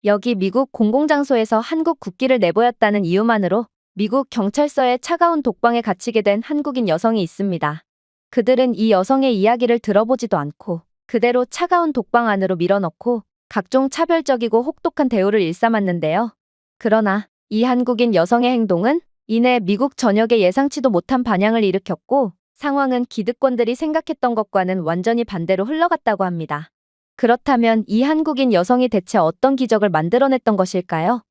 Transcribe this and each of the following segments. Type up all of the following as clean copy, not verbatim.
여기 미국 공공장소에서 한국 국기를 내보였다는 이유만으로 미국 경찰서의 차가운 독방에 갇히게 된 한국인 여성이 있습니다. 그들은 이 여성의 이야기를 들어보지도 않고 그대로 차가운 독방 안으로 밀어넣고 각종 차별적이고 혹독한 대우를 일삼았는데요. 그러나 이 한국인 여성의 행동은 이내 미국 전역에 예상치도 못한 반향을 일으켰고 상황은 기득권들이 생각했던 것과는 완전히 반대로 흘러갔다고 합니다. 그렇다면 이 한국인 여성이 대체 어떤 기적을 만들어냈던 것일까요?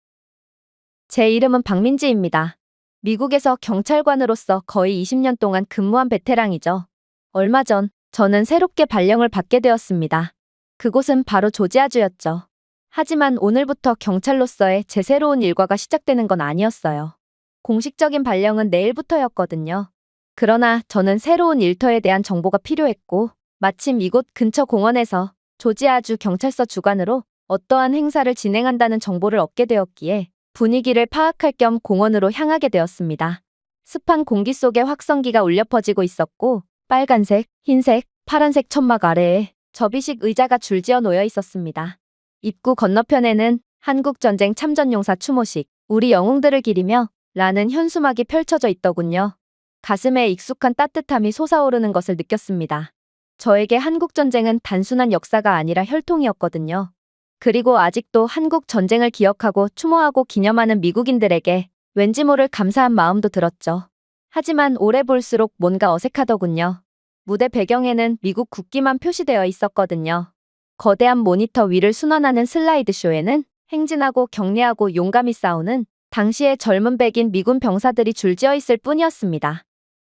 제 이름은 박민지입니다. 미국에서 경찰관으로서 거의 20년 동안 근무한 베테랑이죠. 얼마 전 저는 새롭게 발령을 받게 되었습니다. 그곳은 바로 조지아주였죠. 하지만 오늘부터 경찰로서의 제 새로운 일과가 시작되는 건 아니었어요. 공식적인 발령은 내일부터였거든요. 그러나 저는 새로운 일터에 대한 정보가 필요했고 마침 이곳 근처 공원에서 조지아주 경찰서 주관으로 어떠한 행사를 진행한다는 정보를 얻게 되었기에 분위기를 파악할 겸 공원으로 향하게 되었습니다. 습한 공기 속에 확성기가 울려 퍼지고 있었고 빨간색, 흰색, 파란색 천막 아래에 접이식 의자가 줄지어 놓여 있었습니다. 입구 건너편에는 한국전쟁 참전용사 추모식, 우리 영웅들을 기리며 라는 현수막이 펼쳐져 있더군요. 가슴에 익숙한 따뜻함이 솟아오르는 것을 느꼈습니다. 저에게 한국전쟁은 단순한 역사가 아니라 혈통이었거든요. 그리고 아직도 한국전쟁을 기억하고 추모하고 기념하는 미국인들에게 왠지 모를 감사한 마음도 들었죠. 하지만 오래 볼수록 뭔가 어색하더군요. 무대 배경에는 미국 국기만 표시되어 있었거든요. 거대한 모니터 위를 순환하는 슬라이드쇼에는 행진하고 격려하고 용감히 싸우는 당시의 젊은 백인 미군 병사들이 줄지어 있을 뿐이었습니다.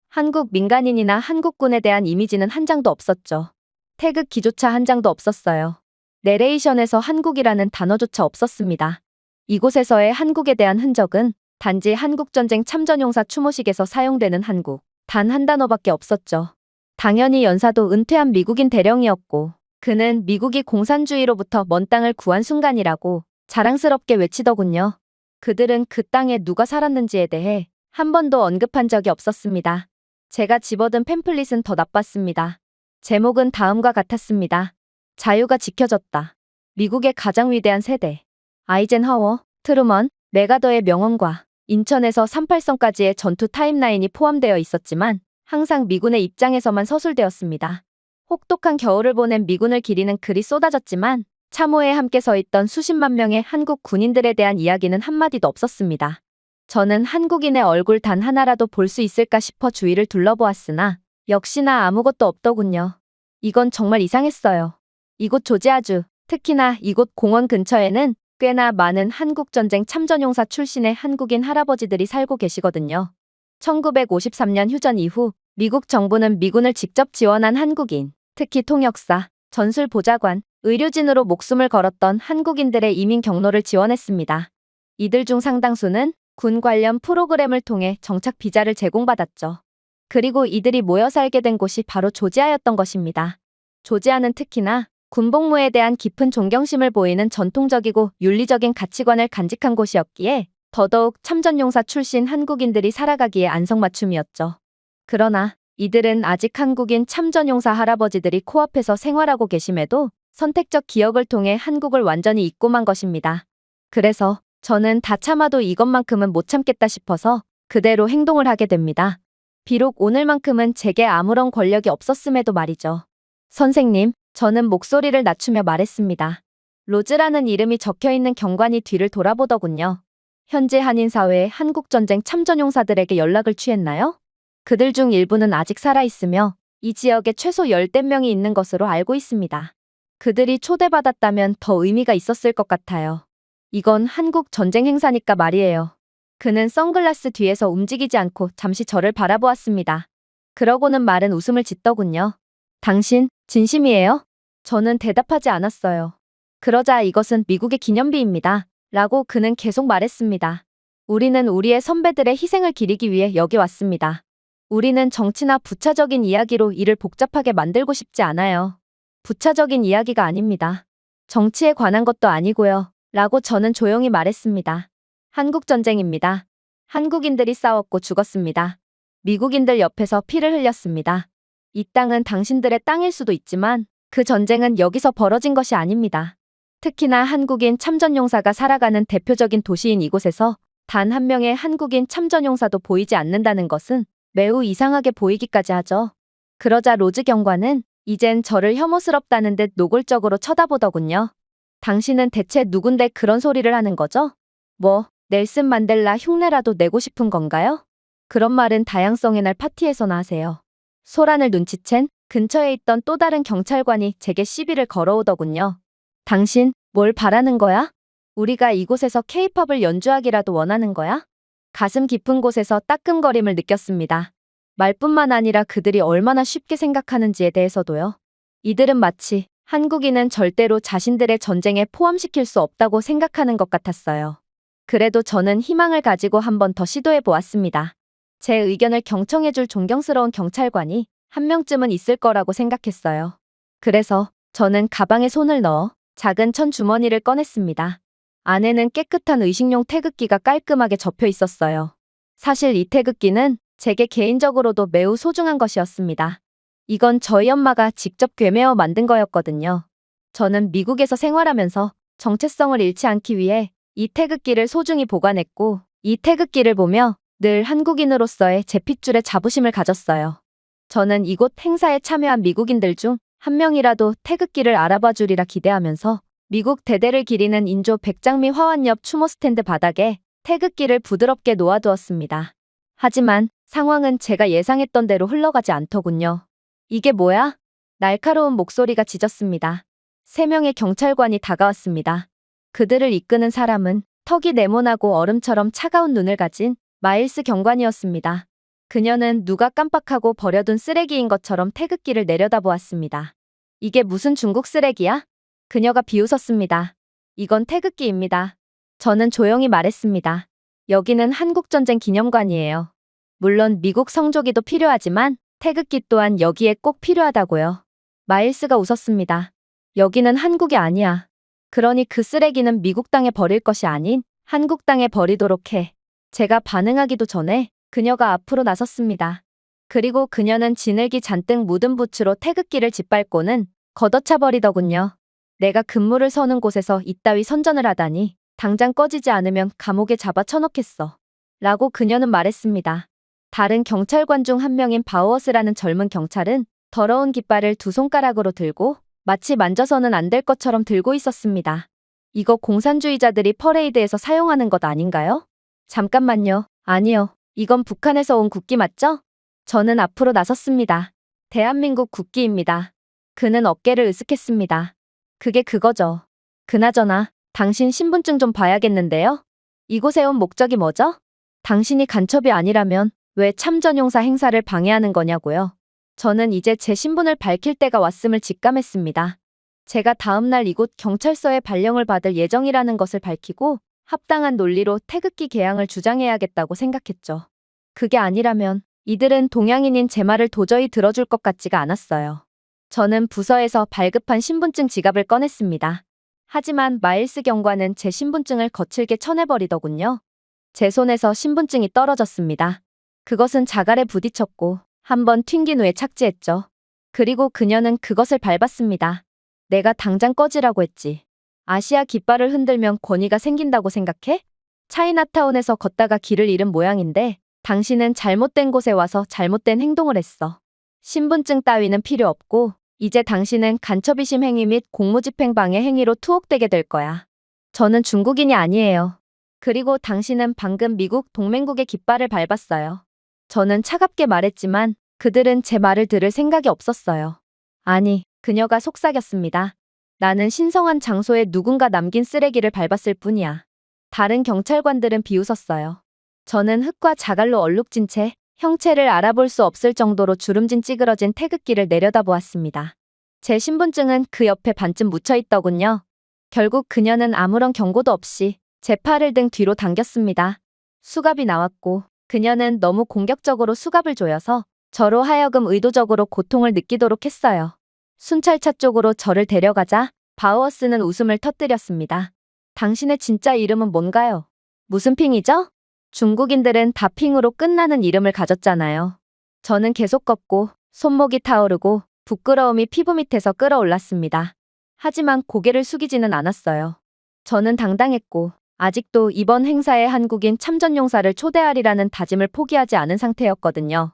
한국 민간인이나 한국군에 대한 이미지는 한 장도 없었죠. 태극기조차 한 장도 없었어요. 내레이션에서 한국이라는 단어조차 없었습니다. 이곳에서의 한국에 대한 흔적은 단지 한국전쟁 참전용사 추모식에서 사용되는 한국, 단 한 단어밖에 없었죠. 당연히 연사도 은퇴한 미국인 대령이었고 그는 미국이 공산주의로부터 먼 땅을 구한 순간이라고 자랑스럽게 외치더군요. 그들은 그 땅에 누가 살았는지에 대해 한 번도 언급한 적이 없었습니다. 제가 집어든 팸플릿은 더 나빴습니다. 제목은 다음과 같았습니다. 자유가 지켜졌다. 미국의 가장 위대한 세대. 아이젠하워, 트루먼, 메가더의 명언과 인천에서 38선까지의 전투 타임라인이 포함되어 있었지만 항상 미군의 입장에서만 서술되었습니다. 혹독한 겨울을 보낸 미군을 기리는 글이 쏟아졌지만 참호에 함께 서 있던 수십만 명의 한국 군인들에 대한 이야기는 한마디도 없었습니다. 저는 한국인의 얼굴 단 하나라도 볼 수 있을까 싶어 주위를 둘러보았으나 역시나 아무것도 없더군요. 이건 정말 이상했어요. 이곳 조지아주, 특히나 이곳 공원 근처에는 꽤나 많은 한국전쟁 참전용사 출신의 한국인 할아버지들이 살고 계시거든요. 1953년 휴전 이후 미국 정부는 미군을 직접 지원한 한국인, 특히 통역사, 전술보좌관, 의료진으로 목숨을 걸었던 한국인들의 이민 경로를 지원했습니다. 이들 중 상당수는 군 관련 프로그램을 통해 정착 비자를 제공받았죠. 그리고 이들이 모여 살게 된 곳이 바로 조지아였던 것입니다. 조지아는 특히나 군복무에 대한 깊은 존경심을 보이는 전통적이고 윤리적인 가치관을 간직한 곳이었기에 더더욱 참전용사 출신 한국인들이 살아가기에 안성맞춤이었죠. 그러나 이들은 아직 한국인 참전용사 할아버지들이 코앞에서 생활하고 계심에도 선택적 기억을 통해 한국을 완전히 잊고 만 것입니다. 그래서 저는 다 참아도 이것만큼은 못 참겠다 싶어서 그대로 행동을 하게 됩니다. 비록 오늘만큼은 제게 아무런 권력이 없었음에도 말이죠. 선생님, 저는 목소리를 낮추며 말했습니다. 로즈라는 이름이 적혀있는 경관이 뒤를 돌아보더군요. 현재 한인사회의 한국전쟁 참전용사들에게 연락을 취했나요? 그들 중 일부는 아직 살아있으며 이 지역에 최소 10대 명이 있는 것으로 알고 있습니다. 그들이 초대받았다면 더 의미가 있었을 것 같아요. 이건 한국 전쟁 행사니까 말이에요. 그는 선글라스 뒤에서 움직이지 않고 잠시 저를 바라보았습니다. 그러고는 말은 웃음을 짓더군요. 당신, 진심이에요? 저는 대답하지 않았어요. 그러자 이것은 미국의 기념비입니다. 라고 그는 계속 말했습니다. 우리는 우리의 선배들의 희생을 기리기 위해 여기 왔습니다. 우리는 정치나 부차적인 이야기로 이를 복잡하게 만들고 싶지 않아요. 부차적인 이야기가 아닙니다. 정치에 관한 것도 아니고요. 라고 저는 조용히 말했습니다. 한국전쟁입니다. 한국인들이 싸웠고 죽었습니다. 미국인들 옆에서 피를 흘렸습니다. 이 땅은 당신들의 땅일 수도 있지만 그 전쟁은 여기서 벌어진 것이 아닙니다. 특히나 한국인 참전용사가 살아가는 대표적인 도시인 이곳에서 단 한 명의 한국인 참전용사도 보이지 않는다는 것은 매우 이상하게 보이기까지 하죠. 그러자 로즈 경관은 이젠 저를 혐오스럽다는 듯 노골적으로 쳐다보더군요. 당신은 대체 누군데 그런 소리를 하는 거죠? 뭐, 넬슨 만델라 흉내라도 내고 싶은 건가요? 그런 말은 다양성의 날 파티에서나 하세요. 소란을 눈치챈 근처에 있던 또 다른 경찰관이 제게 시비를 걸어오더군요. 당신, 뭘 바라는 거야? 우리가 이곳에서 케이팝을 연주하기라도 원하는 거야? 가슴 깊은 곳에서 따끔거림을 느꼈습니다. 말뿐만 아니라 그들이 얼마나 쉽게 생각하는지에 대해서도요. 이들은 마치 한국인은 절대로 자신들의 전쟁에 포함시킬 수 없다고 생각하는 것 같았어요. 그래도 저는 희망을 가지고 한 번 더 시도해 보았습니다. 제 의견을 경청해줄 존경스러운 경찰관이 한 명쯤은 있을 거라고 생각했어요. 그래서 저는 가방에 손을 넣어 작은 천 주머니를 꺼냈습니다. 안에는 깨끗한 의식용 태극기가 깔끔하게 접혀 있었어요. 사실 이 태극기는 제게 개인적으로도 매우 소중한 것이었습니다. 이건 저희 엄마가 직접 꿰매어 만든 거였거든요. 저는 미국에서 생활하면서 정체성을 잃지 않기 위해 이 태극기를 소중히 보관했고, 이 태극기를 보며 늘 한국인으로서의 제 핏줄에 자부심을 가졌어요. 저는 이곳 행사에 참여한 미국인들 중 한 명이라도 태극기를 알아봐 주리라 기대하면서 미국 대대를 기리는 인조 백장미 화환 옆 추모 스탠드 바닥에 태극기를 부드럽게 놓아두었습니다. 하지만 상황은 제가 예상했던 대로 흘러가지 않더군요. 이게 뭐야? 날카로운 목소리가 짖었습니다. 3명의 경찰관이 다가왔습니다. 그들을 이끄는 사람은 턱이 네모나고 얼음처럼 차가운 눈을 가진 마일스 경관이었습니다. 그녀는 누가 깜빡하고 버려둔 쓰레기인 것처럼 태극기를 내려다보았습니다. 이게 무슨 중국 쓰레기야? 그녀가 비웃었습니다. 이건 태극기입니다. 저는 조용히 말했습니다. 여기는 한국전쟁 기념관이에요. 물론 미국 성조기도 필요하지만 태극기 또한 여기에 꼭 필요하다고요. 마일스가 웃었습니다. 여기는 한국이 아니야. 그러니 그 쓰레기는 미국 땅에 버릴 것이 아닌 한국 땅에 버리도록 해. 제가 반응하기도 전에 그녀가 앞으로 나섰습니다. 그리고 그녀는 진흙이 잔뜩 묻은 부츠로 태극기를 짓밟고는 걷어차 버리더군요. 내가 근무를 서는 곳에서 이따위 선전을 하다니 당장 꺼지지 않으면 감옥에 잡아 쳐넣겠어. 라고 그녀는 말했습니다. 다른 경찰관 중 한 명인 바우어스라는 젊은 경찰은 더러운 깃발을 2손가락으로 들고 마치 만져서는 안 될 것처럼 들고 있었습니다. 이거 공산주의자들이 퍼레이드에서 사용하는 것 아닌가요? 잠깐만요. 아니요. 이건 북한에서 온 국기 맞죠? 저는 앞으로 나섰습니다. 대한민국 국기입니다. 그는 어깨를 으쓱했습니다. 그게 그거죠. 그나저나 당신 신분증 좀 봐야겠는데요? 이곳에 온 목적이 뭐죠? 당신이 간첩이 아니라면 왜 참전용사 행사를 방해하는 거냐고요? 저는 이제 제 신분을 밝힐 때가 왔음을 직감했습니다. 제가 다음날 이곳 경찰서에 발령을 받을 예정이라는 것을 밝히고 합당한 논리로 태극기 개양을 주장해야겠다고 생각했죠. 그게 아니라면 이들은 동양인인 제 말을 도저히 들어줄 것 같지가 않았어요. 저는 부서에서 발급한 신분증 지갑을 꺼냈습니다. 하지만 마일스 경관은 제 신분증을 거칠게 쳐내버리더군요. 제 손에서 신분증이 떨어졌습니다. 그것은 자갈에 부딪혔고 한번 튕긴 후에 착지했죠. 그리고 그녀는 그것을 밟았습니다. 내가 당장 꺼지라고 했지. 아시아 깃발을 흔들면 권위가 생긴다고 생각해? 차이나타운에서 걷다가 길을 잃은 모양인데 당신은 잘못된 곳에 와서 잘못된 행동을 했어. 신분증 따위는 필요 없고 이제 당신은 간첩이심 행위 및 공무집행 방해 행위로 투옥되게 될 거야. 저는 중국인이 아니에요. 그리고 당신은 방금 미국 동맹국의 깃발을 밟았어요. 저는 차갑게 말했지만 그들은 제 말을 들을 생각이 없었어요. 아니, 그녀가 속삭였습니다. 나는 신성한 장소에 누군가 남긴 쓰레기를 밟았을 뿐이야. 다른 경찰관들은 비웃었어요. 저는 흙과 자갈로 얼룩진 채 형체를 알아볼 수 없을 정도로 주름진 찌그러진 태극기를 내려다보았습니다. 제 신분증은 그 옆에 반쯤 묻혀있더군요. 결국 그녀는 아무런 경고도 없이 제 팔을 등 뒤로 당겼습니다. 수갑이 나왔고 그녀는 너무 공격적으로 수갑을 조여서 저로 하여금 의도적으로 고통을 느끼도록 했어요. 순찰차 쪽으로 저를 데려가자 바우어스는 웃음을 터뜨렸습니다. 당신의 진짜 이름은 뭔가요? 무슨 핑이죠? 중국인들은 다 핑으로 끝나는 이름을 가졌잖아요. 저는 계속 걷고 손목이 타오르고 부끄러움이 피부 밑에서 끓어올랐습니다. 하지만 고개를 숙이지는 않았어요. 저는 당당했고 아직도 이번 행사에 한국인 참전용사를 초대하리라는 다짐을 포기하지 않은 상태였거든요.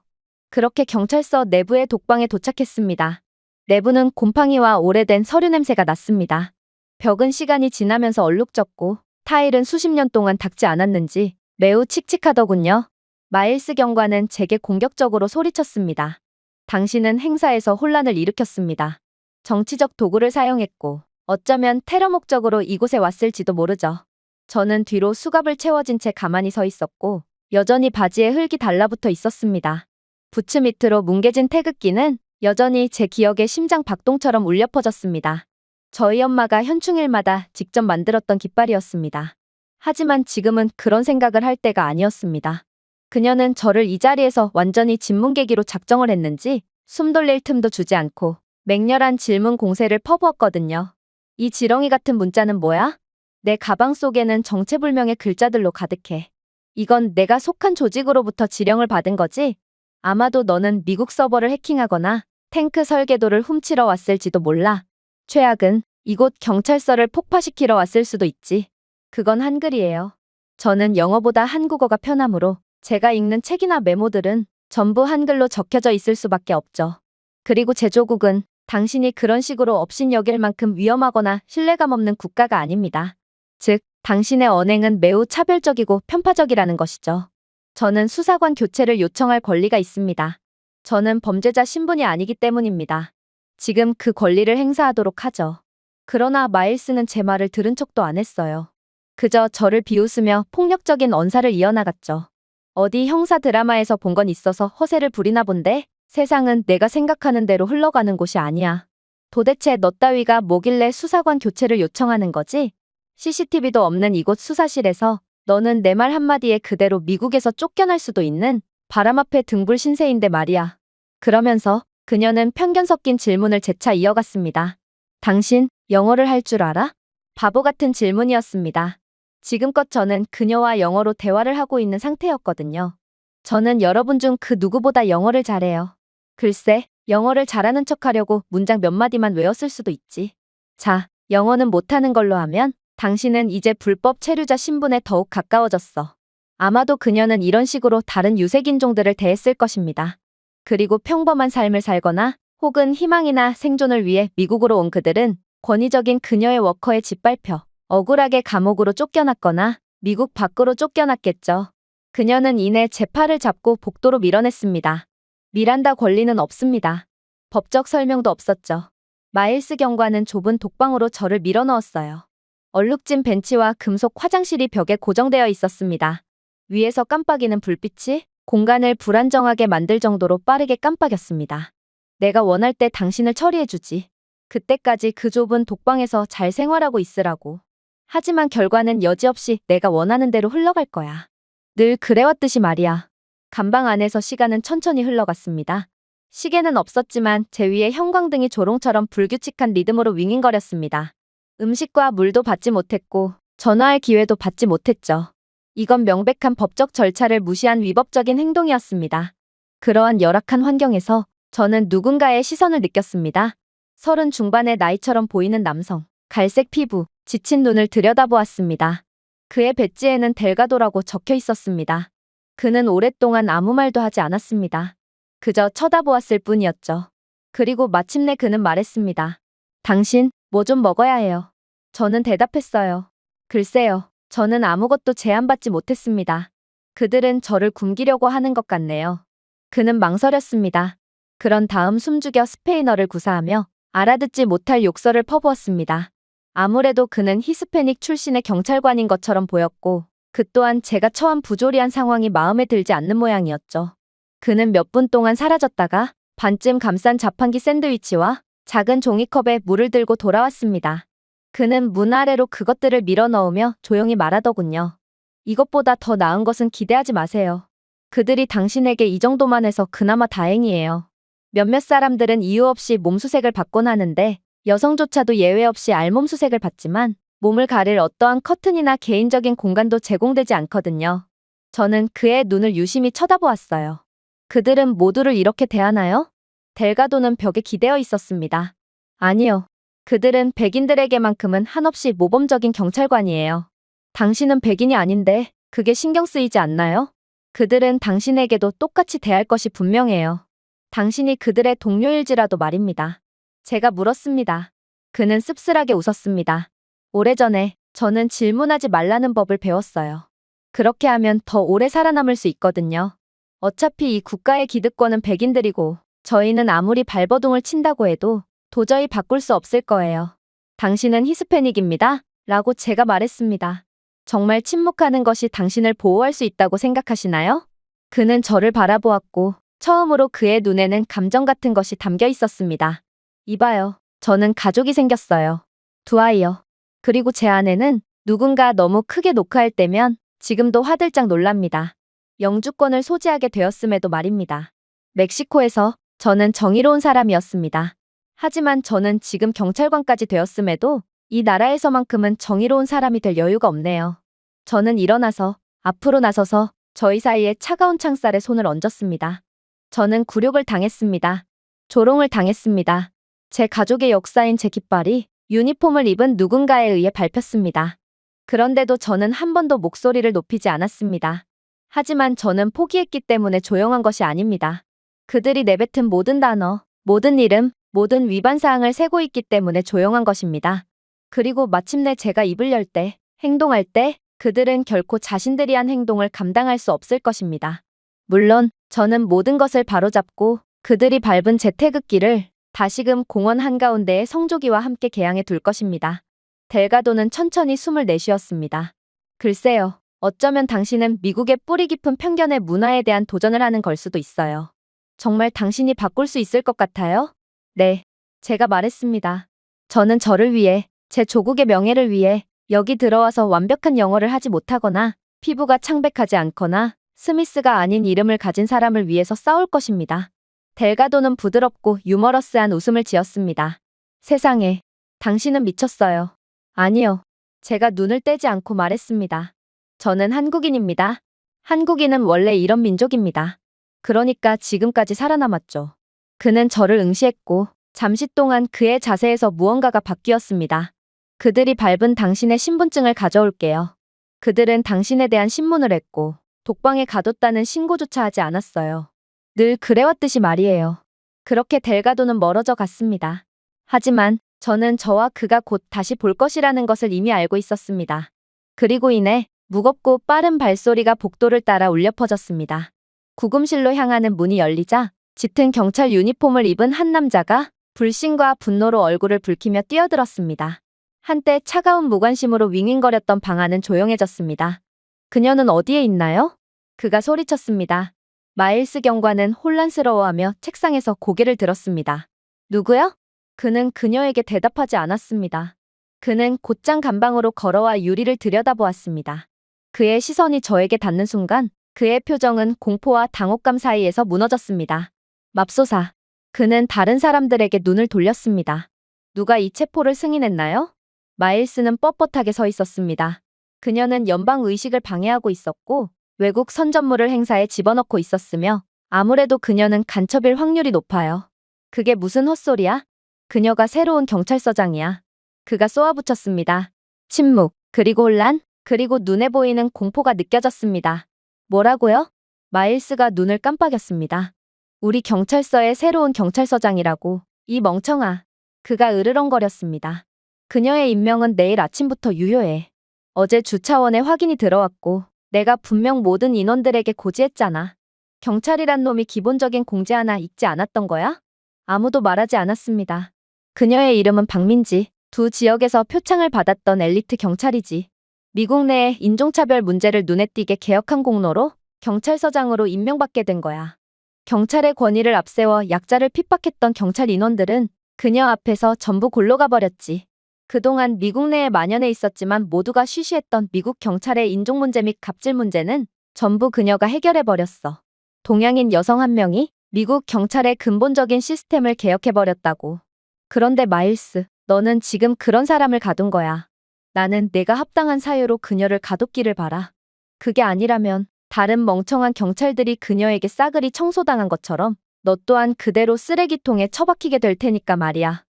그렇게 경찰서 내부의 독방에 도착했습니다. 내부는 곰팡이와 오래된 서류 냄새가 났습니다. 벽은 시간이 지나면서 얼룩졌고 타일은 수십 년 동안 닦지 않았는지 매우 칙칙하더군요. 마일스 경관은 제게 공격적으로 소리쳤습니다. 당신은 행사에서 혼란을 일으켰습니다. 정치적 도구를 사용했고 어쩌면 테러 목적으로 이곳에 왔을지도 모르죠. 저는 뒤로 수갑을 채워진 채 가만히 서 있었고 여전히 바지에 흙이 달라붙어 있었습니다. 부츠 밑으로 뭉개진 태극기는 여전히 제 기억에 심장 박동처럼 울려 퍼졌습니다. 저희 엄마가 현충일마다 직접 만들었던 깃발이었습니다. 하지만 지금은 그런 생각을 할 때가 아니었습니다. 그녀는 저를 이 자리에서 완전히 짓뭉개기로 작정을 했는지 숨 돌릴 틈도 주지 않고 맹렬한 질문 공세를 퍼부었거든요. 이 지렁이 같은 문자는 뭐야? 내 가방 속에는 정체불명의 글자들로 가득해. 이건 내가 속한 조직으로부터 지령을 받은 거지? 아마도 너는 미국 서버를 해킹하거나 탱크 설계도를 훔치러 왔을지도 몰라. 최악은 이곳 경찰서를 폭파시키러 왔을 수도 있지. 그건 한글이에요. 저는 영어보다 한국어가 편하므로 제가 읽는 책이나 메모들은 전부 한글로 적혀져 있을 수밖에 없죠. 그리고 제 조국은 당신이 그런 식으로 업신여길 만큼 위험하거나 신뢰감 없는 국가가 아닙니다. 즉, 당신의 언행은 매우 차별적이고 편파적이라는 것이죠. 저는 수사관 교체를 요청할 권리가 있습니다. 저는 범죄자 신분이 아니기 때문입니다. 지금 그 권리를 행사하도록 하죠. 그러나 마일스는 제 말을 들은 척도 안 했어요. 그저 저를 비웃으며 폭력적인 언사를 이어나갔죠. 어디 형사 드라마에서 본 건 있어서 허세를 부리나 본데 세상은 내가 생각하는 대로 흘러가는 곳이 아니야. 도대체 너 따위가 뭐길래 수사관 교체를 요청하는 거지? CCTV도 없는 이곳 수사실에서 너는 내 말 한마디에 그대로 미국에서 쫓겨날 수도 있는 바람 앞에 등불 신세인데 말이야. 그러면서 그녀는 편견 섞인 질문을 재차 이어갔습니다. 당신 영어를 할 줄 알아? 바보 같은 질문이었습니다. 지금껏 저는 그녀와 영어로 대화를 하고 있는 상태였거든요. 저는 여러분 중 그 누구보다 영어를 잘해요. 글쎄, 영어를 잘하는 척하려고 문장 몇 마디만 외웠을 수도 있지. 자, 영어는 못하는 걸로 하면 당신은 이제 불법 체류자 신분에 더욱 가까워졌어. 아마도 그녀는 이런 식으로 다른 유색인종들을 대했을 것입니다. 그리고 평범한 삶을 살거나 혹은 희망이나 생존을 위해 미국으로 온 그들은 권위적인 그녀의 워커에 짓밟혀 억울하게 감옥으로 쫓겨났거나 미국 밖으로 쫓겨났겠죠. 그녀는 이내 제 팔을 잡고 복도로 밀어냈습니다. 미란다 권리는 없습니다. 법적 설명도 없었죠. 마일스 경관은 좁은 독방으로 저를 밀어넣었어요. 얼룩진 벤치와 금속 화장실이 벽에 고정되어 있었습니다. 위에서 깜빡이는 불빛이 공간을 불안정하게 만들 정도로 빠르게 깜빡였습니다. 내가 원할 때 당신을 처리해주지. 그때까지 그 좁은 독방에서 잘 생활하고 있으라고. 하지만 결과는 여지없이 내가 원하는 대로 흘러갈 거야. 늘 그래왔듯이 말이야. 감방 안에서 시간은 천천히 흘러갔습니다. 시계는 없었지만 제 위에 형광등이 조롱처럼 불규칙한 리듬으로 윙윙거렸습니다. 음식과 물도 받지 못했고 전화할 기회도 받지 못했죠. 이건 명백한 법적 절차를 무시한 위법적인 행동이었습니다. 그러한 열악한 환경에서 저는 누군가의 시선을 느꼈습니다. 30 중반의 나이처럼 보이는 남성, 갈색 피부, 지친 눈을 들여다보았습니다. 그의 배지에는 델가도라고 적혀 있었습니다. 그는 오랫동안 아무 말도 하지 않았습니다. 그저 쳐다보았을 뿐이었죠. 그리고 마침내 그는 말했습니다. 당신, 뭐 좀 먹어야 해요. 저는 대답했어요. 글쎄요, 저는 아무것도 제안받지 못했습니다. 그들은 저를 굶기려고 하는 것 같네요. 그는 망설였습니다. 그런 다음 숨죽여 스페인어를 구사하며 알아듣지 못할 욕설을 퍼부었습니다. 아무래도 그는 히스패닉 출신의 경찰관인 것처럼 보였고 그 또한 제가 처한 부조리한 상황이 마음에 들지 않는 모양이었죠. 그는 몇 분 동안 사라졌다가 반쯤 감싼 자판기 샌드위치와 작은 종이컵에 물을 들고 돌아왔습니다. 그는 문 아래로 그것들을 밀어넣으며 조용히 말하더군요. 이것보다 더 나은 것은 기대하지 마세요. 그들이 당신에게 이 정도만 해서 그나마 다행이에요. 몇몇 사람들은 이유 없이 몸수색을 받곤 하는데 여성조차도 예외 없이 알몸수색을 받지만 몸을 가릴 어떠한 커튼이나 개인적인 공간도 제공되지 않거든요. 저는 그의 눈을 유심히 쳐다보았어요. 그들은 모두를 이렇게 대하나요? 델가도는 벽에 기대어 있었습니다. 아니요. 그들은 백인들에게만큼은 한없이 모범적인 경찰관이에요. 당신은 백인이 아닌데 그게 신경 쓰이지 않나요? 그들은 당신에게도 똑같이 대할 것이 분명해요. 당신이 그들의 동료일지라도 말입니다. 제가 물었습니다. 그는 씁쓸하게 웃었습니다. 오래전에 저는 질문하지 말라는 법을 배웠어요. 그렇게 하면 더 오래 살아남을 수 있거든요. 어차피 이 국가의 기득권은 백인들이고 저희는 아무리 발버둥을 친다고 해도 도저히 바꿀 수 없을 거예요. 당신은 히스패닉입니다. 라고 제가 말했습니다. 정말 침묵하는 것이 당신을 보호할 수 있다고 생각하시나요? 그는 저를 바라보았고 처음으로 그의 눈에는 감정 같은 것이 담겨 있었습니다. 이봐요. 저는 가족이 생겼어요. 두 아이요. 그리고 제 아내는 누군가 너무 크게 녹화할 때면 지금도 화들짝 놀랍니다. 영주권을 소지하게 되었음에도 말입니다. 멕시코에서 저는 정의로운 사람이었습니다. 하지만 저는 지금 경찰관까지 되었음에도 이 나라에서만큼은 정의로운 사람이 될 여유가 없네요. 저는 일어나서 앞으로 나서서 저희 사이에 차가운 창살에 손을 얹었습니다. 저는 굴욕을 당했습니다. 조롱을 당했습니다. 제 가족의 역사인 제 깃발이 유니폼을 입은 누군가에 의해 밟혔습니다. 그런데도 저는 한 번도 목소리를 높이지 않았습니다. 하지만 저는 포기했기 때문에 조용한 것이 아닙니다. 그들이 내뱉은 모든 단어, 모든 이름, 모든 위반 사항을 세고 있기 때문에 조용한 것입니다. 그리고 마침내 제가 입을 열 때, 행동할 때 그들은 결코 자신들이 한 행동을 감당할 수 없을 것입니다. 물론 저는 모든 것을 바로잡고 그들이 밟은 제 태극기를 다시금 공원 한가운데에 성조기와 함께 개양해 둘 것입니다. 델가도는 천천히 숨을 내쉬었습니다. 글쎄요. 어쩌면 당신은 미국의 뿌리 깊은 편견의 문화에 대한 도전을 하는 걸 수도 있어요. 정말 당신이 바꿀 수 있을 것 같아요? 네. 제가 말했습니다. 저는 저를 위해, 제 조국의 명예를 위해 여기 들어와서 완벽한 영어를 하지 못하거나 피부가 창백하지 않거나 스미스가 아닌 이름을 가진 사람을 위해서 싸울 것입니다. 델가도는 부드럽고 유머러스한 웃음을 지었습니다. 세상에, 당신은 미쳤어요. 아니요. 제가 눈을 떼지 않고 말했습니다. 저는 한국인입니다. 한국인은 원래 이런 민족입니다. 그러니까 지금까지 살아남았죠. 그는 저를 응시했고 잠시 동안 그의 자세에서 무언가가 바뀌었습니다. 그들이 밟은 당신의 신분증을 가져올게요. 그들은 당신에 대한 신문을 했고 독방에 가뒀다는 신고조차 하지 않았어요. 늘 그래왔듯이 말이에요. 그렇게 델가도는 멀어져 갔습니다. 하지만 저는 저와 그가 곧 다시 볼 것이라는 것을 이미 알고 있었습니다. 그리고 이내 무겁고 빠른 발소리가 복도를 따라 울려 퍼졌습니다. 구금실로 향하는 문이 열리자 짙은 경찰 유니폼을 입은 한 남자가 불신과 분노로 얼굴을 붉히며 뛰어들었습니다. 한때 차가운 무관심으로 윙윙거렸던 방 안은 조용해졌습니다. 그녀는 어디에 있나요? 그가 소리쳤습니다. 마일스 경관은 혼란스러워하며 책상에서 고개를 들었습니다. 누구요? 그는 그녀에게 대답하지 않았습니다. 그는 곧장 간방으로 걸어와 유리를 들여다보았습니다. 그의 시선이 저에게 닿는 순간 그의 표정은 공포와 당혹감 사이에서 무너졌습니다. 맙소사. 그는 다른 사람들에게 눈을 돌렸습니다. 누가 이 체포를 승인했나요? 마일스는 뻣뻣하게 서 있었습니다. 그녀는 연방 의식을 방해하고 있었고 외국 선전물을 행사에 집어넣고 있었으며 아무래도 그녀는 간첩일 확률이 높아요. 그게 무슨 헛소리야? 그녀가 새로운 경찰서장이야. 그가 쏘아붙였습니다. 침묵, 그리고 혼란, 그리고 눈에 보이는 공포가 느껴졌습니다. 뭐라고요? 마일스가 눈을 깜빡였습니다. 우리 경찰서의 새로운 경찰서장이라고. 이 멍청아. 그가 으르렁거렸습니다. 그녀의 임명은 내일 아침부터 유효해. 어제 주차원에 확인이 들어왔고 내가 분명 모든 인원들에게 고지했잖아. 경찰이란 놈이 기본적인 공지 하나 읽지 않았던 거야? 아무도 말하지 않았습니다. 그녀의 이름은 박민지. 두 지역에서 표창을 받았던 엘리트 경찰이지. 미국 내의 인종차별 문제를 눈에 띄게 개혁한 공로로 경찰서장으로 임명받게 된 거야. 경찰의 권위를 앞세워 약자를 핍박했던 경찰 인원들은 그녀 앞에서 전부 골로 가버렸지. 그동안 미국 내에 만연해 있었지만 모두가 쉬쉬했던 미국 경찰의 인종 문제 및 갑질 문제는 전부 그녀가 해결해버렸어. 동양인 여성 한 명이 미국 경찰의 근본적인 시스템을 개혁해버렸다고. 그런데 마일스, 너는 지금 그런 사람을 가둔 거야. 나는 내가 합당한 사유로 그녀를 가뒀기를 바라. 그게 아니라면 다른 멍청한 경찰들이 그녀에게 싸그리 청소당한 것처럼 너 또한 그대로 쓰레기통에 처박히게 될 테니까 말이야.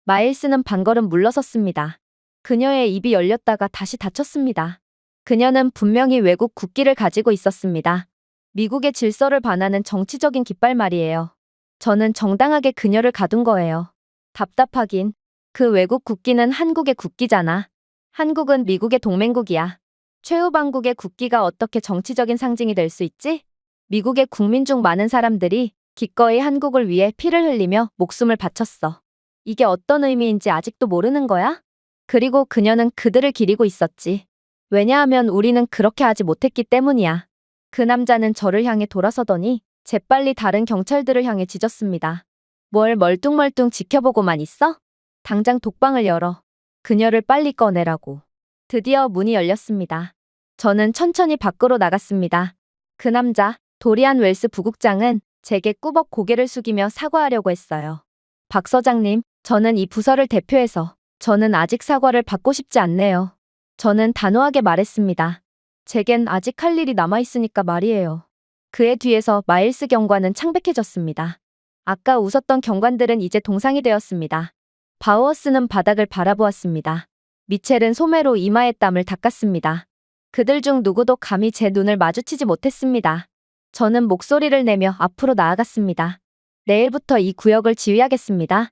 마일스는 반걸음 물러섰습니다. 그녀의 입이 열렸다가 다시 닫혔습니다. 그녀는 분명히 외국 국기를 가지고 있었습니다. 미국의 질서를 반하는 정치적인 깃발 말이에요. 저는 정당하게 그녀를 가둔 거예요. 답답하긴. 그 외국 국기는 한국의 국기잖아. 한국은 미국의 동맹국이야. 최후방국의 국기가 어떻게 정치적인 상징이 될 수 있지? 미국의 국민 중 많은 사람들이 기꺼이 한국을 위해 피를 흘리며 목숨을 바쳤어. 이게 어떤 의미인지 아직도 모르는 거야? 그리고 그녀는 그들을 기리고 있었지. 왜냐하면 우리는 그렇게 하지 못했기 때문이야. 그 남자는 저를 향해 돌아서더니 재빨리 다른 경찰들을 향해 짖었습니다. 뭘 멀뚱멀뚱 지켜보고만 있어? 당장 독방을 열어. 그녀를 빨리 꺼내라고. 드디어 문이 열렸습니다. 저는 천천히 밖으로 나갔습니다. 그 남자, 도리안 웰스 부국장은 제게 꾸벅 고개를 숙이며 사과하려고 했어요. 박 서장님, 저는 이 부서를 대표해서 저는 아직 사과를 받고 싶지 않네요. 저는 단호하게 말했습니다. 제겐 아직 할 일이 남아있으니까 말이에요. 그의 뒤에서 마일스 경관은 창백해졌습니다. 아까 웃었던 경관들은 이제 동상이 되었습니다. 바우어스는 바닥을 바라보았습니다. 미첼은 소매로 이마의 땀을 닦았습니다. 그들 중 누구도 감히 제 눈을 마주치지 못했습니다. 저는 목소리를 내며 앞으로 나아갔습니다. 내일부터 이 구역을 지휘하겠습니다.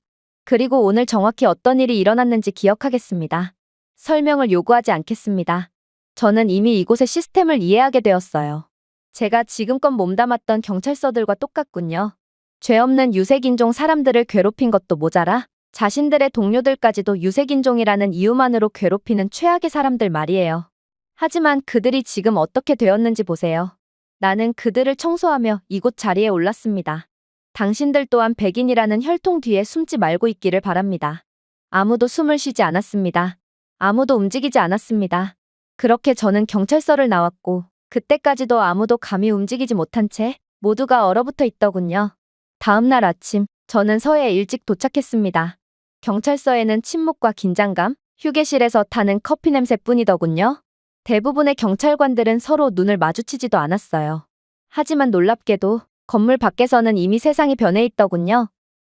그리고 오늘 정확히 어떤 일이 일어났는지 기억하겠습니다. 설명을 요구하지 않겠습니다. 저는 이미 이곳의 시스템을 이해하게 되었어요. 제가 지금껏 몸담았던 경찰서들과 똑같군요. 죄 없는 유색인종 사람들을 괴롭힌 것도 모자라 자신들의 동료들까지도 유색인종이라는 이유만으로 괴롭히는 최악의 사람들 말이에요. 하지만 그들이 지금 어떻게 되었는지 보세요. 나는 그들을 청소하며 이곳 자리에 올랐습니다. 당신들 또한 백인이라는 혈통 뒤에 숨지 말고 있기를 바랍니다. 아무도 숨을 쉬지 않았습니다. 아무도 움직이지 않았습니다. 그렇게 저는 경찰서를 나왔고 그때까지도 아무도 감히 움직이지 못한 채 모두가 얼어붙어 있더군요. 다음 날 아침 저는 서에 일찍 도착했습니다. 경찰서에는 침묵과 긴장감, 휴게실에서 타는 커피 냄새뿐이더군요. 대부분의 경찰관들은 서로 눈을 마주치지도 않았어요. 하지만 놀랍게도 건물 밖에서는 이미 세상이 변해 있더군요.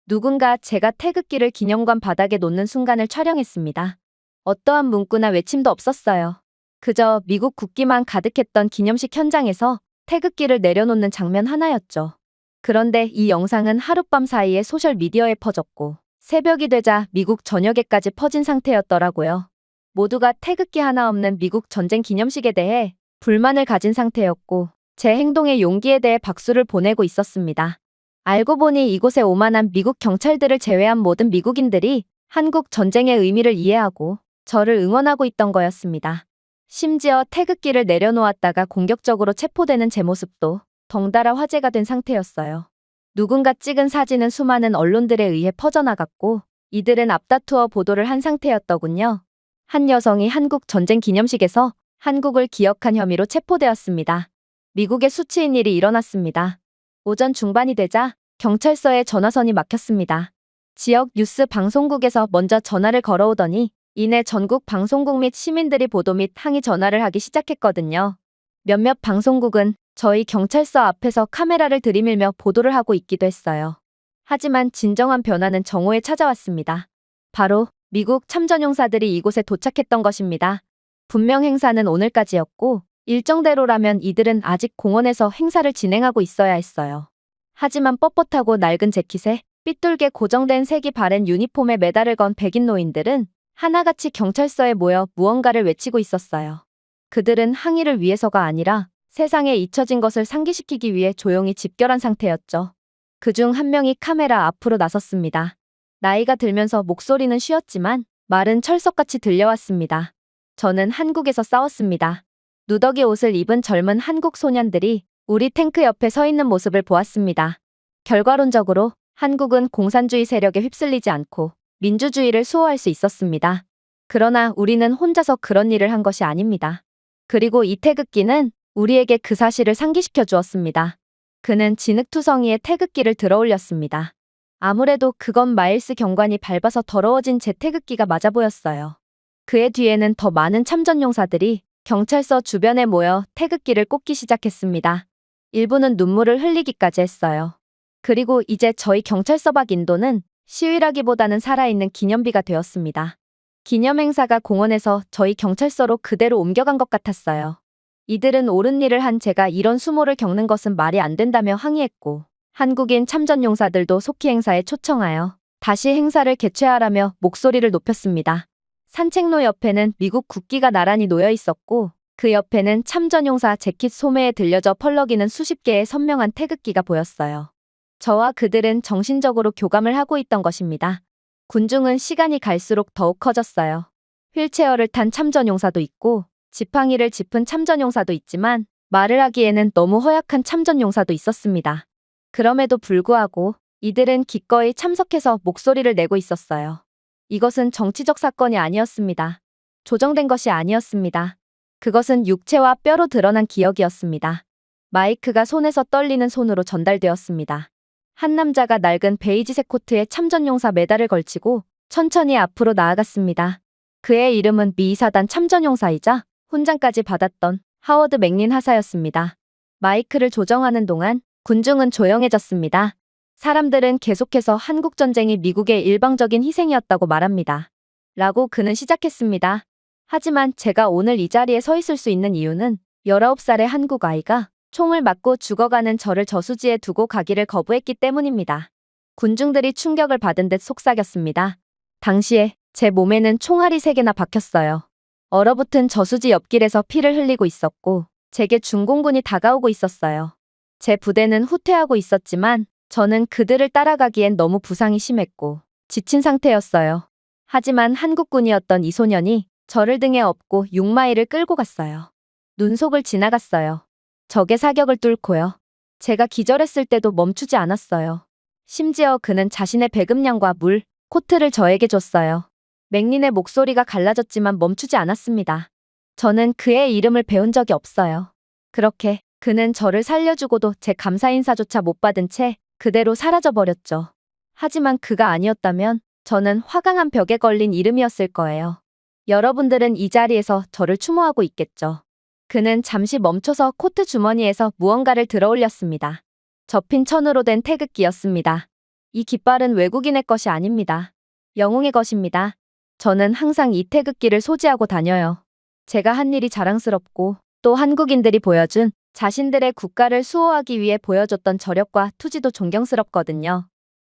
누군가 제가 태극기를 기념관 바닥에 놓는 순간을 촬영했습니다. 어떠한 문구나 외침도 없었어요. 그저 미국 국기만 가득했던 기념식 현장에서 태극기를 내려놓는 장면 하나였죠. 그런데 이 영상은 하룻밤 사이에 소셜미디어에 퍼졌고 새벽이 되자 미국 전역에까지 퍼진 상태였더라고요. 모두가 태극기 하나 없는 미국 전쟁 기념식에 대해 불만을 가진 상태였고 제 행동의 용기에 대해 박수를 보내고 있었습니다. 알고 보니 이곳에 오만한 미국 경찰들을 제외한 모든 미국인들이 한국 전쟁의 의미를 이해하고 저를 응원하고 있던 거였습니다. 심지어 태극기를 내려놓았다가 공격적으로 체포되는 제 모습도 덩달아 화제가 된 상태였어요. 누군가 찍은 사진은 수많은 언론들에 의해 퍼져나갔고 이들은 앞다투어 보도를 한 상태였더군요. 한 여성이 한국 전쟁 기념식에서 한국을 기억한 혐의로 체포되었습니다. 미국의 수치인 일이 일어났습니다. 오전 중반이 되자 경찰서에 전화선이 막혔습니다. 지역 뉴스 방송국에서 먼저 전화를 걸어오더니 이내 전국 방송국 및 시민들이 보도 및 항의 전화를 하기 시작했거든요. 몇몇 방송국은 저희 경찰서 앞에서 카메라를 들이밀며 보도를 하고 있기도 했어요. 하지만 진정한 변화는 정오에 찾아왔습니다. 바로 미국 참전용사들이 이곳에 도착했던 것입니다. 분명 행사는 오늘까지였고 일정대로라면 이들은 아직 공원에서 행사를 진행하고 있어야 했어요. 하지만 뻣뻣하고 낡은 재킷에 삐뚤게 고정된 색이 바랜 유니폼에 메달을 건 백인 노인들은 하나같이 경찰서에 모여 무언가를 외치고 있었어요. 그들은 항의를 위해서가 아니라 세상에 잊혀진 것을 상기시키기 위해 조용히 집결한 상태였죠. 그중 한 명이 카메라 앞으로 나섰습니다. 나이가 들면서 목소리는 쉬었지만 말은 철석같이 들려왔습니다. 저는 한국에서 싸웠습니다. 누더기 옷을 입은 젊은 한국 소년들이 우리 탱크 옆에 서 있는 모습을 보았습니다. 결과론적으로 한국은 공산주의 세력에 휩쓸리지 않고 민주주의를 수호할 수 있었습니다. 그러나 우리는 혼자서 그런 일을 한 것이 아닙니다. 그리고 이 태극기는 우리에게 그 사실을 상기시켜 주었습니다. 그는 진흙투성이에 태극기를 들어올렸습니다. 아무래도 그건 마일스 경관이 밟아서 더러워진 제 태극기가 맞아 보였어요. 그의 뒤에는 더 많은 참전용사들이 경찰서 주변에 모여 태극기를 꽂기 시작했습니다. 일부는 눈물을 흘리기까지 했어요. 그리고 이제 저희 경찰서 밖 인도는 시위라기보다는 살아있는 기념비가 되었습니다. 기념행사가 공원에서 저희 경찰서로 그대로 옮겨간 것 같았어요. 이들은 옳은 일을 한 제가 이런 수모를 겪는 것은 말이 안 된다며 항의했고, 한국인 참전용사들도 속히 행사에 초청하여 다시 행사를 개최하라며 목소리를 높였습니다. 산책로 옆에는 미국 국기가 나란히 놓여 있었고, 그 옆에는 참전용사 재킷 소매에 들려져 펄럭이는 수십 개의 선명한 태극기가 보였어요. 저와 그들은 정신적으로 교감을 하고 있던 것입니다. 군중은 시간이 갈수록 더욱 커졌어요. 휠체어를 탄 참전용사도 있고 지팡이를 짚은 참전용사도 있지만 말을 하기에는 너무 허약한 참전용사도 있었습니다. 그럼에도 불구하고 이들은 기꺼이 참석해서 목소리를 내고 있었어요. 이것은 정치적 사건이 아니었습니다. 조정된 것이 아니었습니다. 그것은 육체와 뼈로 드러난 기억이었습니다. 마이크가 손에서 떨리는 손으로 전달되었습니다. 한 남자가 낡은 베이지색 코트에 참전용사 메달을 걸치고 천천히 앞으로 나아갔습니다. 그의 이름은 미 2사단 참전용사이자 훈장까지 받았던 하워드 맥린 하사였습니다. 마이크를 조정하는 동안 군중은 조용해졌습니다. 사람들은 계속해서 한국전쟁이 미국의 일방적인 희생이었다고 말합니다. 라고 그는 시작했습니다. 하지만 제가 오늘 이 자리에 서 있을 수 있는 이유는 19살의 한국 아이가 총을 맞고 죽어가는 저를 저수지에 두고 가기를 거부했기 때문입니다. 군중들이 충격을 받은 듯 속삭였습니다. 당시에 제 몸에는 총알이 3개나 박혔어요. 얼어붙은 저수지 옆길에서 피를 흘리고 있었고 제게 중공군이 다가오고 있었어요. 제 부대는 후퇴하고 있었지만 저는 그들을 따라가기엔 너무 부상이 심했고 지친 상태였어요. 하지만 한국군이었던 이 소년이 저를 등에 업고 6마일을 끌고 갔어요. 눈속을 지나갔어요. 적의 사격을 뚫고요. 제가 기절했을 때도 멈추지 않았어요. 심지어 그는 자신의 배급량과 물, 코트를 저에게 줬어요. 맥린의 목소리가 갈라졌지만 멈추지 않았습니다. 저는 그의 이름을 배운 적이 없어요. 그렇게 그는 저를 살려주고도 제 감사 인사조차 못 받은 채 그대로 사라져버렸죠. 하지만 그가 아니었다면 저는 화강한 벽에 걸린 이름이었을 거예요. 여러분들은 이 자리에서 저를 추모하고 있겠죠. 그는 잠시 멈춰서 코트 주머니에서 무언가를 들어올렸습니다. 접힌 천으로 된 태극기였습니다. 이 깃발은 외국인의 것이 아닙니다. 영웅의 것입니다. 저는 항상 이 태극기를 소지하고 다녀요. 제가 한 일이 자랑스럽고 또 한국인들이 보여준 자신들의 국가를 수호하기 위해 보여줬던 저력과 투지도 존경스럽거든요.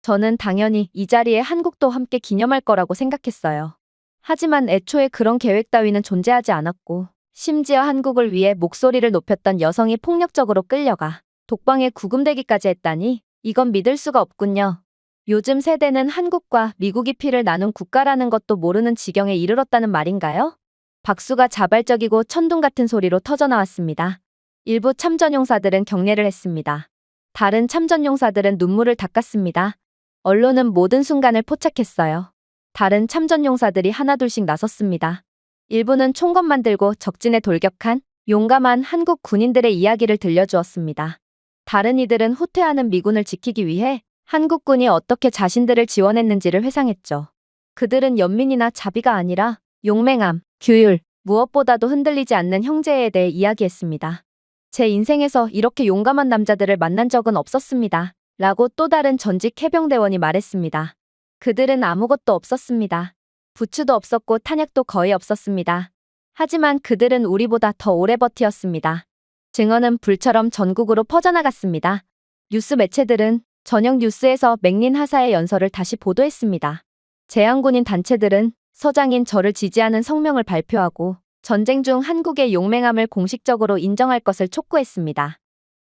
저는 당연히 이 자리에 한국도 함께 기념할 거라고 생각했어요. 하지만 애초에 그런 계획 따위는 존재하지 않았고 심지어 한국을 위해 목소리를 높였던 여성이 폭력적으로 끌려가 독방에 구금되기까지 했다니 이건 믿을 수가 없군요. 요즘 세대는 한국과 미국이 피를 나눈 국가라는 것도 모르는 지경에 이르렀다는 말인가요? 박수가 자발적이고 천둥 같은 소리로 터져나왔습니다. 일부 참전용사들은 경례를 했습니다. 다른 참전용사들은 눈물을 닦았습니다. 언론은 모든 순간을 포착했어요. 다른 참전용사들이 하나둘씩 나섰습니다. 일부는 총검만 들고 적진에 돌격한 용감한 한국 군인들의 이야기를 들려주었습니다. 다른 이들은 후퇴하는 미군을 지키기 위해 한국군이 어떻게 자신들을 지원했는지를 회상했죠. 그들은 연민이나 자비가 아니라 용맹함, 규율, 무엇보다도 흔들리지 않는 형제에 대해 이야기했습니다. 제 인생에서 이렇게 용감한 남자들을 만난 적은 없었습니다. 라고 또 다른 전직 해병대원이 말했습니다. 그들은 아무것도 없었습니다. 부추도 없었고 탄약도 거의 없었습니다. 하지만 그들은 우리보다 더 오래 버티었습니다. 증언은 불처럼 전국으로 퍼져나갔습니다. 뉴스 매체들은 저녁 뉴스에서 맥린 하사의 연설을 다시 보도했습니다. 제한군인 단체들은 서장인 저를 지지하는 성명을 발표하고 전쟁 중 한국의 용맹함을 공식적으로 인정할 것을 촉구했습니다.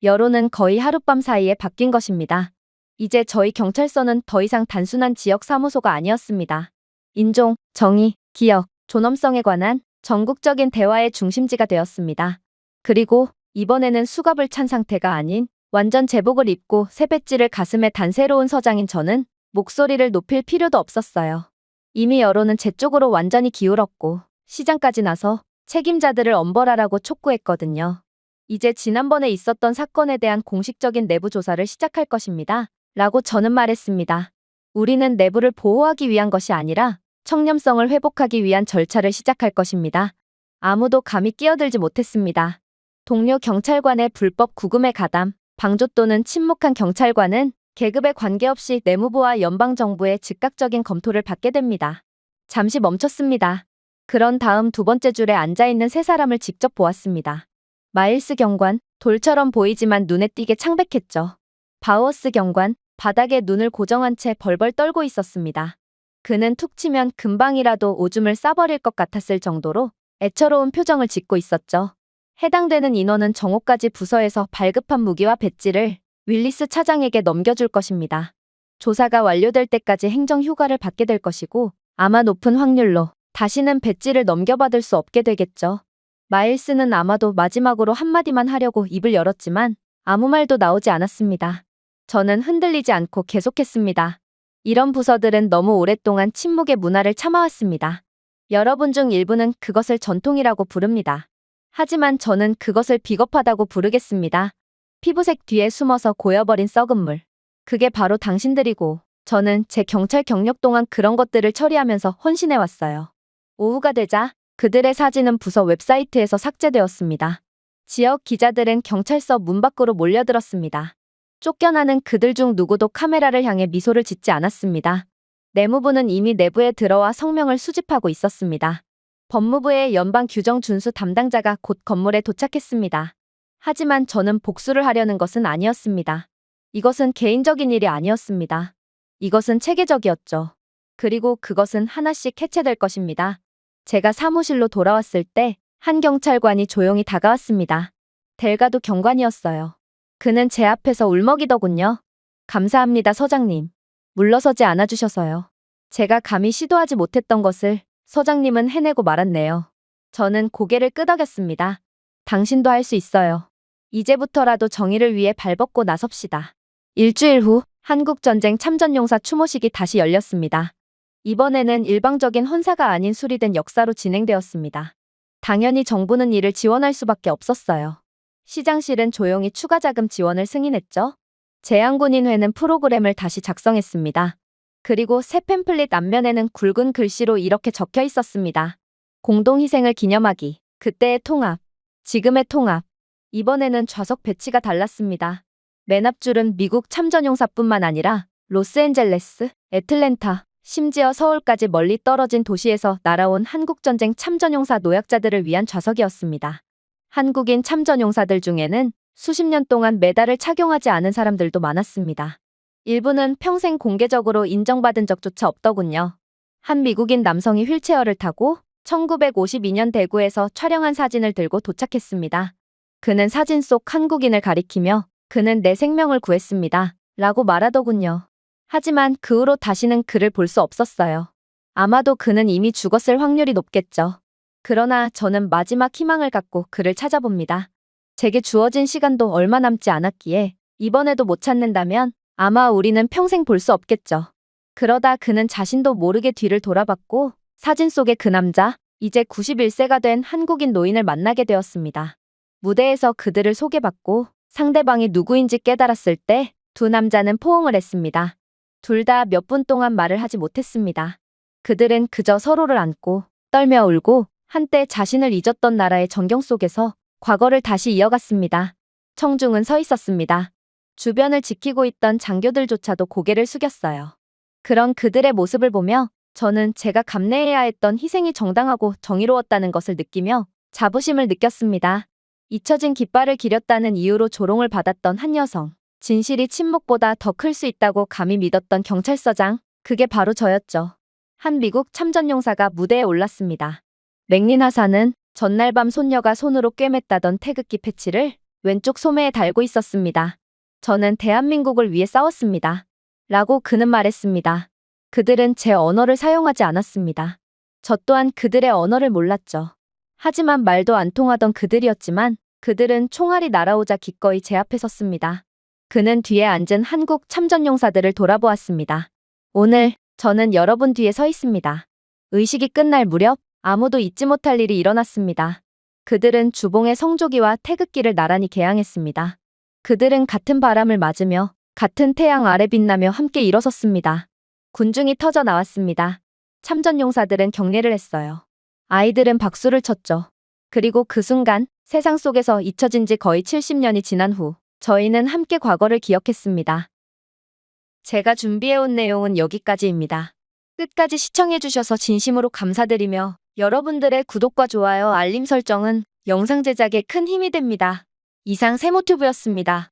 여론은 거의 하룻밤 사이에 바뀐 것입니다. 이제 저희 경찰서는 더 이상 단순한 지역 사무소가 아니었습니다. 인종, 정의, 기억, 존엄성에 관한 전국적인 대화의 중심지가 되었습니다. 그리고 이번에는 수갑을 찬 상태가 아닌 완전 제복을 입고 새 배지를 가슴에 단 새로운 서장인 저는 목소리를 높일 필요도 없었어요. 이미 여론은 제 쪽으로 완전히 기울었고 시장까지 나서 책임자들을 엄벌하라고 촉구했거든요. 이제 지난번에 있었던 사건에 대한 공식적인 내부 조사를 시작할 것입니다. 라고 저는 말했습니다. 우리는 내부를 보호하기 위한 것이 아니라 청렴성을 회복하기 위한 절차를 시작할 것입니다. 아무도 감히 끼어들지 못했습니다. 동료 경찰관의 불법 구금에 가담, 방조 또는 침묵한 경찰관은 계급에 관계없이 내무부와 연방정부의 즉각적인 검토를 받게 됩니다. 잠시 멈췄습니다. 그런 다음 두 번째 줄에 앉아있는 세 사람을 직접 보았습니다. 마일스 경관, 돌처럼 보이지만 눈에 띄게 창백했죠. 바우어스 경관, 바닥에 눈을 고정한 채 벌벌 떨고 있었습니다. 그는 툭 치면 금방이라도 오줌을 싸버릴 것 같았을 정도로 애처로운 표정을 짓고 있었죠. 해당되는 인원은 정오까지 부서에서 발급한 무기와 배지를 윌리스 차장에게 넘겨줄 것입니다. 조사가 완료될 때까지 행정 휴가를 받게 될 것이고 아마 높은 확률로 다시는 배지를 넘겨받을 수 없게 되겠죠. 마일스는 아마도 마지막으로 한마디만 하려고 입을 열었지만 아무 말도 나오지 않았습니다. 저는 흔들리지 않고 계속했습니다. 이런 부서들은 너무 오랫동안 침묵의 문화를 참아왔습니다. 여러분 중 일부는 그것을 전통이라고 부릅니다. 하지만 저는 그것을 비겁하다고 부르겠습니다. 피부색 뒤에 숨어서 고여버린 썩은 물. 그게 바로 당신들이고 저는 제 경찰 경력 동안 그런 것들을 처리하면서 헌신해왔어요. 오후가 되자 그들의 사진은 부서 웹사이트에서 삭제되었습니다. 지역 기자들은 경찰서 문 밖으로 몰려들었습니다. 쫓겨나는 그들 중 누구도 카메라를 향해 미소를 짓지 않았습니다. 내무부는 이미 내부에 들어와 성명을 수집하고 있었습니다. 법무부의 연방규정준수 담당자가 곧 건물에 도착했습니다. 하지만 저는 복수를 하려는 것은 아니었습니다. 이것은 개인적인 일이 아니었습니다. 이것은 체계적이었죠. 그리고 그것은 하나씩 해체될 것입니다. 제가 사무실로 돌아왔을 때 한 경찰관이 조용히 다가왔습니다. 델가도 경관이었어요. 그는 제 앞에서 울먹이더군요. 감사합니다, 서장님. 물러서지 않아주셔서요. 제가 감히 시도하지 못했던 것을 서장님은 해내고 말았네요. 저는 고개를 끄덕였습니다. 당신도 할 수 있어요. 이제부터라도 정의를 위해 발벗고 나섭시다. 일주일 후 한국전쟁 참전용사 추모식이 다시 열렸습니다. 이번에는 일방적인 헌사가 아닌 수리된 역사로 진행되었습니다. 당연히 정부는 이를 지원할 수밖에 없었어요. 시장실은 조용히 추가 자금 지원을 승인했죠. 제향군인회는 프로그램을 다시 작성했습니다. 그리고 새 팸플릿 앞면에는 굵은 글씨로 이렇게 적혀 있었습니다. 공동희생을 기념하기. 그때의 통합. 지금의 통합. 이번에는 좌석 배치가 달랐습니다. 맨 앞줄은 미국 참전용사뿐만 아니라 로스앤젤레스, 애틀랜타, 심지어 서울까지 멀리 떨어진 도시에서 날아온 한국전쟁 참전용사 노약자들을 위한 좌석이었습니다. 한국인 참전용사들 중에는 수십 년 동안 메달을 착용하지 않은 사람들도 많았습니다. 일부는 평생 공개적으로 인정받은 적조차 없더군요. 한 미국인 남성이 휠체어를 타고 1952년 대구에서 촬영한 사진을 들고 도착했습니다. 그는 사진 속 한국인을 가리키며 그는 내 생명을 구했습니다. 라고 말하더군요. 하지만 그 후로 다시는 그를 볼 수 없었어요. 아마도 그는 이미 죽었을 확률이 높겠죠. 그러나 저는 마지막 희망을 갖고 그를 찾아봅니다. 제게 주어진 시간도 얼마 남지 않았기에 이번에도 못 찾는다면 아마 우리는 평생 볼 수 없겠죠. 그러다 그는 자신도 모르게 뒤를 돌아봤고 사진 속의 그 남자, 이제 91세가 된 한국인 노인을 만나게 되었습니다. 무대에서 그들을 소개받고 상대방이 누구인지 깨달았을 때 두 남자는 포옹을 했습니다. 둘 다 몇 분 동안 말을 하지 못했습니다. 그들은 그저 서로를 안고 떨며 울고 한때 자신을 잊었던 나라의 전경 속에서 과거를 다시 이어갔습니다. 청중은 서 있었습니다. 주변을 지키고 있던 장교들조차도 고개를 숙였어요. 그런 그들의 모습을 보며 저는 제가 감내해야 했던 희생이 정당하고 정의로웠다는 것을 느끼며 자부심을 느꼈습니다. 잊혀진 깃발을 기렸다는 이유로 조롱을 받았던 한 여성. 진실이 침묵보다 더 클 수 있다고 감히 믿었던 경찰서장. 그게 바로 저였죠. 한 미국 참전용사가 무대에 올랐습니다. 맥린 하사는 전날 밤 손녀가 손으로 꿰맸다던 태극기 패치를 왼쪽 소매에 달고 있었습니다. 저는 대한민국을 위해 싸웠습니다. 라고 그는 말했습니다. 그들은 제 언어를 사용하지 않았습니다. 저 또한 그들의 언어를 몰랐죠. 하지만 말도 안 통하던 그들이었지만 그들은 총알이 날아오자 기꺼이 제 앞에 섰습니다. 그는 뒤에 앉은 한국 참전용사들을 돌아보았습니다. 오늘 저는 여러분 뒤에 서 있습니다. 의식이 끝날 무렵 아무도 잊지 못할 일이 일어났습니다. 그들은 주봉의 성조기와 태극기를 나란히 개항했습니다. 그들은 같은 바람을 맞으며 같은 태양 아래 빛나며 함께 일어섰습니다. 군중이 터져 나왔습니다. 참전용사들은 경례를 했어요. 아이들은 박수를 쳤죠. 그리고 그 순간 세상 속에서 잊혀진 지 거의 70년이 지난 후 저희는 함께 과거를 기억했습니다. 제가 준비해온 내용은 여기까지입니다. 끝까지 시청해주셔서 진심으로 감사드리며 여러분들의 구독과 좋아요, 알림 설정은 영상 제작에 큰 힘이 됩니다. 이상 세모튜브였습니다.